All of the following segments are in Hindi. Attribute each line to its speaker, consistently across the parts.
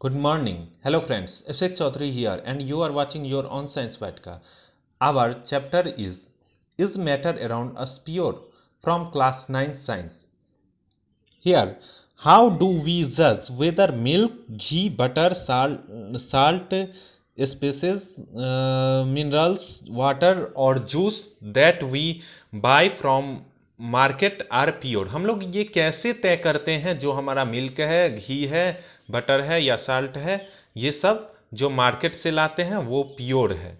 Speaker 1: Good morning. Hello friends. Abhishek Chaudhary here and you are watching your own Science Vatka. Our chapter is matter around us pure from class 9 science. Here, how do we judge whether milk, ghee, butter, salt species, minerals, water or juice that we buy from market are pure? हम लोग ये कैसे तय करते हैं जो हमारा मिल्क है, घी है, बटर है या साल्ट है, ये सब जो मार्केट से लाते हैं वो प्योर है?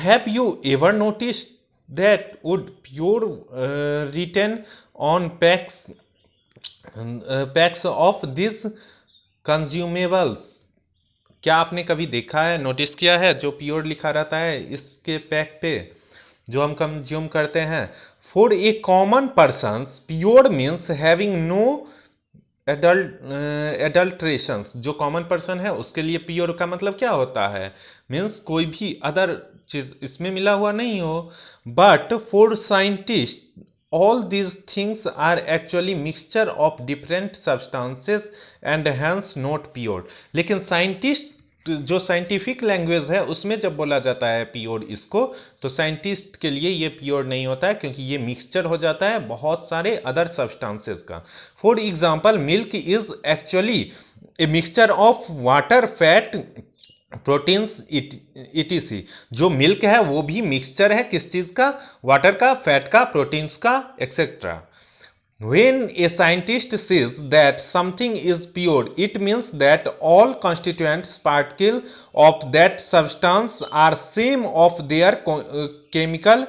Speaker 1: Have you ever noticed that would pure written on packs of these consumables? क्या आपने कभी देखा है, नोटिस किया है जो प्योर लिखा रहता है इसके पैक पे जो हम कंज्यूम करते हैं? For a common person pure means having no adulterations. जो कॉमन पर्सन है उसके लिए प्योर का मतलब क्या होता है? मीन्स कोई भी अदर चीज इसमें मिला हुआ नहीं हो। But for scientist all these things are actually mixture of different substances and hence not pure। लेकिन साइंटिस्ट जो साइंटिफिक लैंग्वेज है उसमें जब बोला जाता है प्योर इसको, तो साइंटिस्ट के लिए ये प्योर नहीं होता है क्योंकि ये मिक्सचर हो जाता है बहुत सारे अदर सब्सटेंसेस का। For example milk is actually a mixture of water, fat, proteins etc.. जो मिल्क है वो भी मिक्सचर है किस चीज का? वाटर का, फैट का, प्रोटीन्स का, etcetera. When a scientist says that something is pure, it means that all constituents particle of that substance are same of their chemical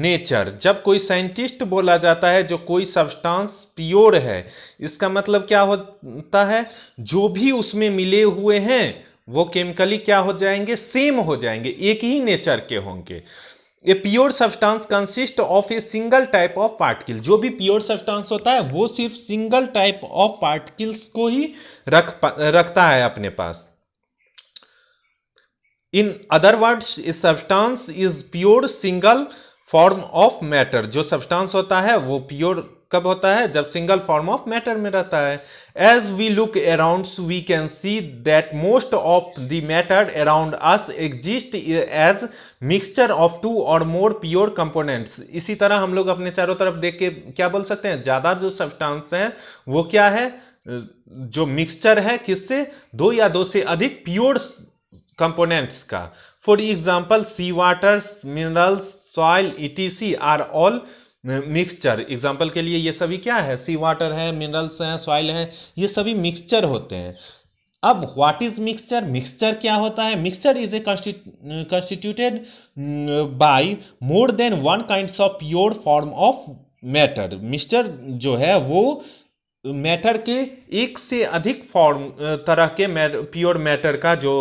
Speaker 1: nature। जब कोई साइंटिस्ट बोला जाता है जो कोई सब्सटेंस प्योर है, इसका मतलब क्या होता है? जो भी उसमें मिले हुए हैं वो केमिकली क्या हो जाएंगे? सेम हो जाएंगे, एक ही नेचर के होंगे। A pure substance consist of a single type of particle. जो भी प्योर सब्सटेंस होता है वो सिर्फ सिंगल टाइप ऑफ पार्टिकल्स को ही रखता है अपने पास। In other words a substance is pure single form of matter. जो सब्सटेंस होता है वो प्योर कब होता है? जब सिंगल फॉर्म ऑफ मैटर में रहता है। As we look around we can see that most of the matter around us exist as mixture of two और मोर प्योर कंपोनेंट्स। इसी तरह हम लोग अपने चारों तरफ देख के क्या बोल सकते हैं? ज्यादा जो सब्सटेंस है वो क्या है? जो मिक्सचर है किससे? दो या दो से अधिक प्योर कंपोनेंट्स का। For example sea water, minerals, soil etc are all mixture. Example के लिए ये सभी क्या है? सी वाटर है, मिनरल्स हैं, सॉइल है, ये सभी मिक्सचर होते हैं। अब व्हाट इज मिक्सचर? मिक्सचर क्या होता है? Mixture is a constituted by more than one kinds of pure form of matter. Mixture जो है वो मैटर के एक से अधिक फॉर्म तरह के प्योर मैटर का जो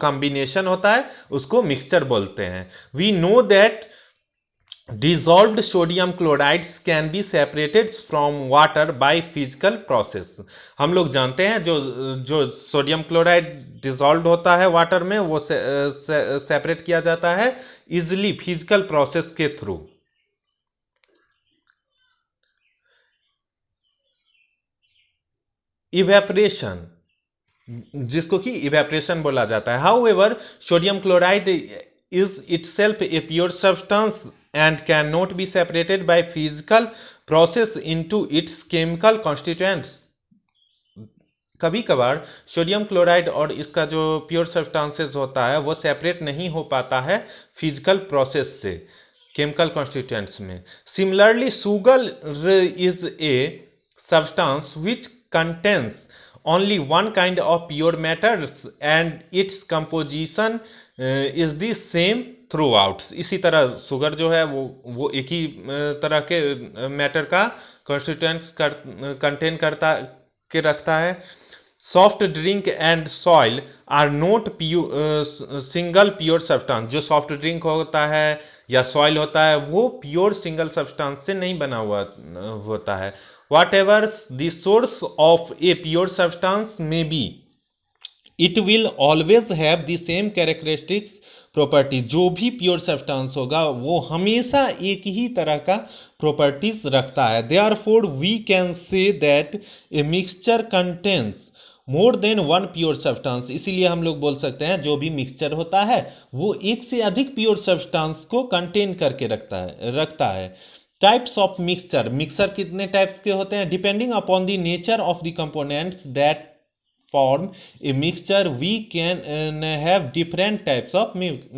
Speaker 1: कॉम्बिनेशन होता है उसको मिक्सचर बोलते हैं। We know that dissolved sodium chlorides can be separated from water by physical process। हम लोग जानते हैं जो सोडियम क्लोराइड डिसॉल्व होता है वाटर में वो सेपरेट किया जाता है इजिली फिजिकल प्रोसेस के थ्रू। इवेपरेशन, जिसको कि इवेपरेशन बोला जाता है। However sodium chloride is itself a pure substance and cannot be separated by physical process into its chemical constituents। कभी कभार सोडियम क्लोराइड और इसका जो प्योर सब्सटेंसेस होता है वो सेपरेट नहीं हो पाता है फिजिकल प्रोसेस से केमिकल कॉन्स्टिट्यूएंट्स में। Similarly sugar is a substance which contains only one kind of pure matters and its composition is the same throughout। इसी तरह शुगर जो है वो एक ही तरह के मैटर का कॉन्स्टिट्यूएंट्स कंटेन करता के रखता है। Soft drink and soil are not single pure substance. जो सॉफ्ट ड्रिंक होता है या सॉइल होता है वो प्योर सिंगल सब्सटेंस से नहीं बना हुआ होता है। Whatever the source of a pure substance may be, it will always have the same characteristics property. जो भी प्योर सब्सटेंस होगा वो हमेशा एक ही तरह का प्रॉपर्टीज रखता है। Therefore we can say that a mixture contains more than one pure substance. इसीलिए हम लोग बोल सकते हैं जो भी मिक्सचर होता है वो एक से अधिक प्योर सब्सटेंस को कंटेन करके रखता है। टाइप्स ऑफ मिक्सचर, मिक्सचर कितने टाइप्स के होते हैं? Depending upon the nature of the components that form a mixture we can have different types of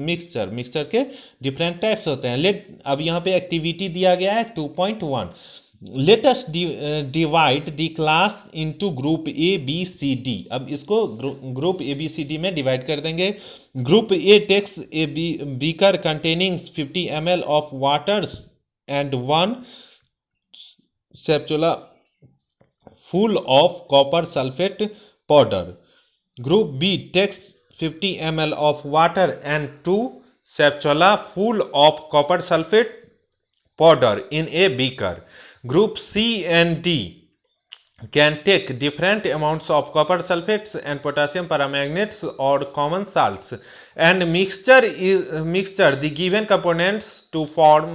Speaker 1: mixture के different types होते हैं। लेट अब यहाँ पे एक्टिविटी दिया गया है 2.1। Let us divide the class into group A B C D. अब इसको group A B C D में डिवाइड कर देंगे। Group A takes a beaker containing 50 ml of water and 1 spatula full of copper sulfate powder. Group B takes 50 ml of water and 2 spatula full of copper sulfate powder in a beaker. Group C and D can take different amounts of copper sulfates and potassium paramagnates or common salts and mixture the given components to form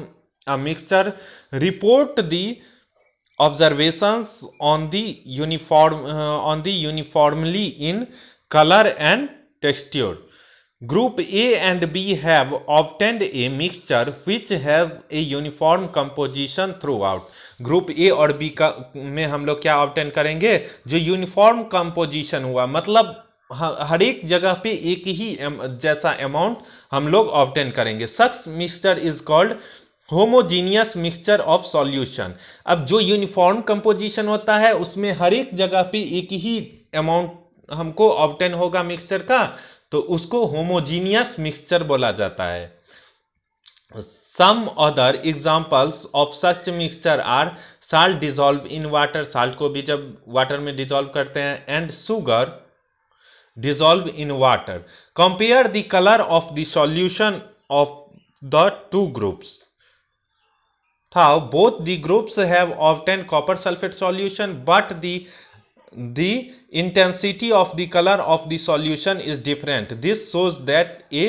Speaker 1: a mixture. Report the observations on the uniformly in color and texture. Group A and B have obtained a mixture which has a uniform composition throughout. Group A और बी का में हम लोग क्या ऑब्टेन करेंगे? जो यूनिफॉर्म कंपोजिशन हुआ, मतलब हर एक जगह पे एक ही जैसा अमाउंट हम लोग ऑब्टेन करेंगे। Such mixture is called homogeneous mixture of solution. अब जो यूनिफॉर्म कंपोजिशन होता है उसमें हर एक जगह पे एक ही अमाउंट हमको ऑब्टेन होगा मिक्सचर का, तो उसको होमोजीनियस मिक्सचर बोला जाता है। Some other examples of such mixture are salt dissolve in water, salt को भी जब वाटर में डिजॉल्व करते हैं, and sugar dissolve in water. Compare the colour of the solution of the two groups. Now both the groups have obtained copper sulfate solution, but the intensity of the color of the solution is different. This shows that a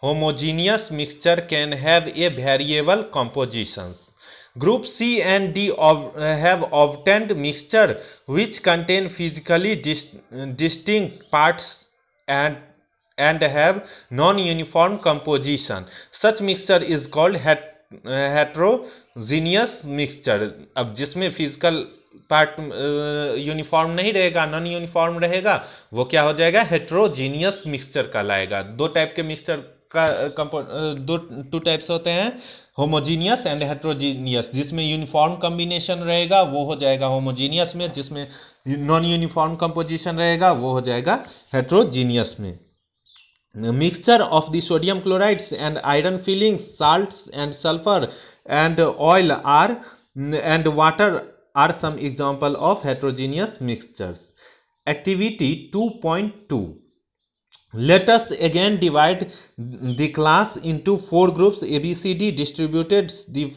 Speaker 1: homogeneous mixture can have a variable compositions. Group C and D have obtained mixture which contain physically distinct parts and have non-uniform composition. Such mixture is called heterogeneous mixture. अब जिसमें फिजिकल पार्ट यूनिफॉर्म नहीं रहेगा, नॉन यूनिफॉर्म रहेगा, वो क्या हो जाएगा? हेट्रोजीनियस मिक्सचर कहलाएगा। दो टाइप के मिक्सचर का टू टाइप्स होते हैं, होमोजीनियस एंड हेट्रोजीनियस। जिसमें यूनिफॉर्म कॉम्बिनेशन रहेगा वो हो जाएगा होमोजीनियस में, जिसमें नॉन यूनिफॉर्म कंपोजिशन रहेगा वो हो जाएगा हेट्रोजीनियस में। Mixture of the sodium chlorides and iron fillings, salts and sulfur and oil and water are some example of heterogeneous mixtures. Activity 2.2. Let us again divide the class into 4 groups A, B, C, D. Distributed the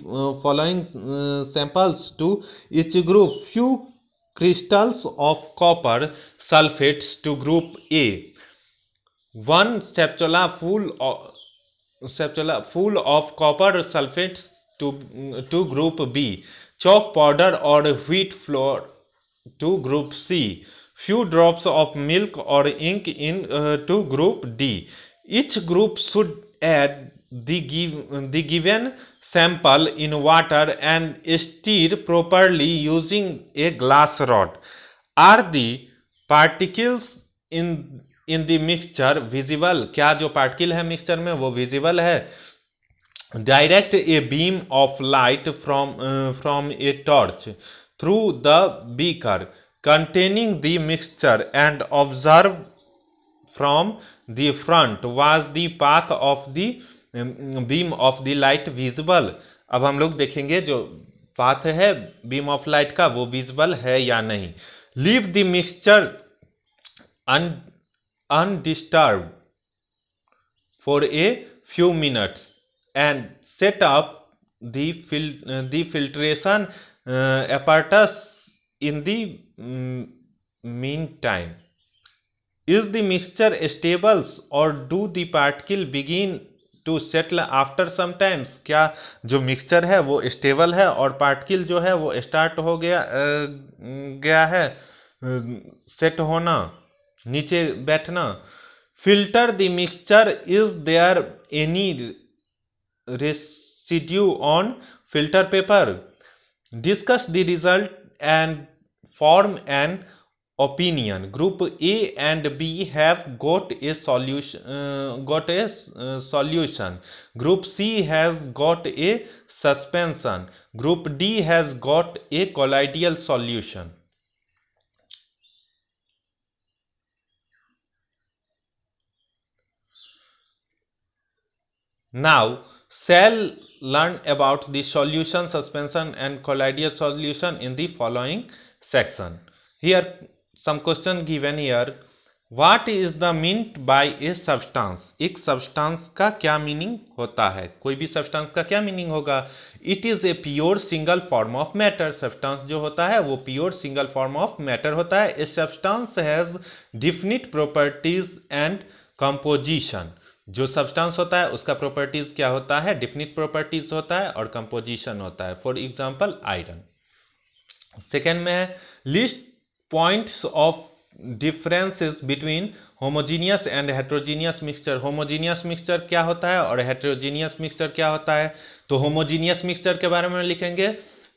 Speaker 1: following samples to each group. Few crystals of copper sulfates to group A, 1 spatula full of copper sulfates to group B, chalk powder or wheat flour to group C, few drops of milk or ink to group D. Each group should add the given sample in water and stir properly using a glass rod. Are the particles in the mixture visible? क्या जो पार्टिकल है मिक्सचर में वो विजिबल है? Direct a beam of light from a torch through the beaker containing the mixture and observe from the front was the path of the beam of the light visible. अब हम लोग देखेंगे जो पाथ है बीम ऑफ लाइट का वो विजिबल है या नहीं। Leave the mixture undisturbed for a few minutes and set up the filtration apparatus in the meantime. Is the mixture stables और do the particle begin to settle after some times? क्या जो मिक्सचर है वो स्टेबल है और पार्टिकल जो है वो स्टार्ट हो गया है सेट होना, नीचे बैठना? Filter the mixture, is there any residue on filter paper? Discuss the result and form an opinion. Group A and B have got a solution. Group C has got a suspension. Group D has got a colloidal solution. Now, shall learn about the solution, suspension and colloidal solution in the following section. Here some question given here. What is the meant by a substance? एक substance का क्या meaning होता है? कोई भी substance का क्या meaning होगा? It is a pure single form of matter. Substance जो होता है वो pure single form of matter होता है. A substance has definite properties and composition. जो सब्सटेंस होता है उसका प्रॉपर्टीज क्या होता है? डिफिनिट प्रॉपर्टीज होता है और कंपोजिशन होता है. For example iron. सेकेंड में है list points of differences between homogeneous and heterogeneous mixture. Homogeneous mixture क्या होता है और हेट्रोजीनियस मिक्सचर क्या होता है? तो होमोजीनियस मिक्सचर के बारे में लिखेंगे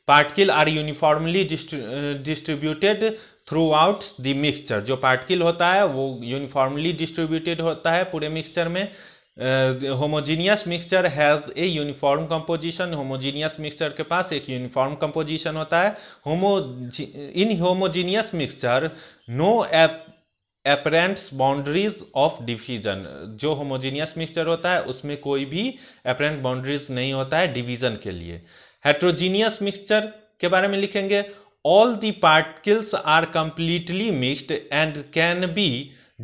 Speaker 1: particle are uniformly distributed throughout the mixture. जो पार्टिकल होता है वो यूनिफॉर्मली डिस्ट्रीब्यूटेड होता है पूरे मिक्सचर में. Homogeneous mixture has a uniform composition. Homogeneous mixture के पास एक यूनिफॉर्म कंपोजिशन होता है. In homogeneous mixture no apparent boundaries of division. जो होमोजीनियस मिक्सचर होता है उसमें कोई भी एपरेंट बाउंड्रीज नहीं होता है डिवीजन के लिए. हेट्रोजीनियस मिक्सचर के बारे में लिखेंगे all the particles are completely mixed and can be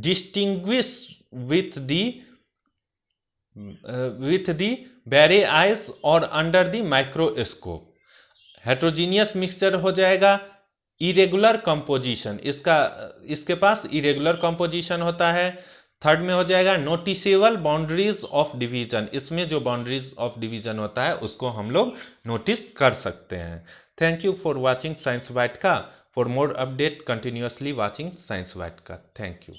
Speaker 1: distinguished with the bare eyes or under the microscope. heterogeneous mixture हो जाएगा irregular composition. इसके पास irregular composition होता है. थर्ड में हो जाएगा नोटिसेबल बाउंड्रीज ऑफ डिवीजन. इसमें जो बाउंड्रीज ऑफ डिवीजन होता है उसको हम लोग नोटिस कर सकते हैं. Thank you for watching Science Vatka. For more update, continuously watching Science Vatka. Thank you.